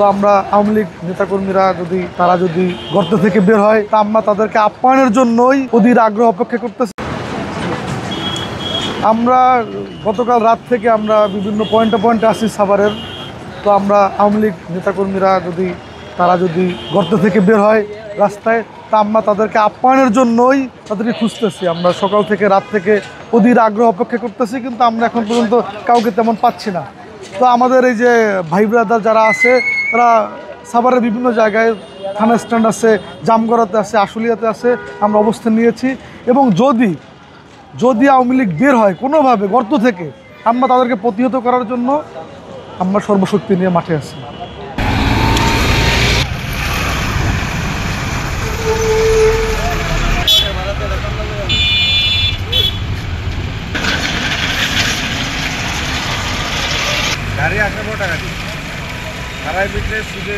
তো আমরা আওয়ামী লীগ নেতাকর্মীরা তারা যদি গর্ত থেকে বের হয় তা আমরা তাদেরকে আপ্যায়নের জন্যই অধীর আগ্রহ অপেক্ষা করতেছি। আমরা গতকাল রাত থেকে আমরা বিভিন্ন পয়েন্টে আসি সাভারের। তো আমরা আওয়ামী লীগ নেতাকর্মীরা তারা যদি গর্ত থেকে বের হয় রাস্তায় তা আমরা তাদেরকে আপ্যায়নের জন্যই তাদেরকে খুঁজতেছি। আমরা সকাল থেকে রাত থেকে অধীর আগ্রহ অপেক্ষা করতেছি, কিন্তু আমরা এখন পর্যন্ত কাউকে তেমন পাচ্ছি না। তো আমাদের এই যে ভাই ব্রাদার যারা আছে তারা সাভারের বিভিন্ন জায়গায় থানা স্ট্যান্ড আছে, জামগড়াতে আছে, আশুলিয়াতে আছে, আমরা অবস্থান নিয়েছি। এবং যদি আওয়ামী লীগ বের হয় কোনোভাবে গর্ত থেকে, আমরা তাদেরকে প্রতিহত করার জন্য আমরা সর্বশক্তি নিয়ে মাঠে আছি। গাড়ি 18 টাকা দিই, ভাড়ায় বিকলে সুদে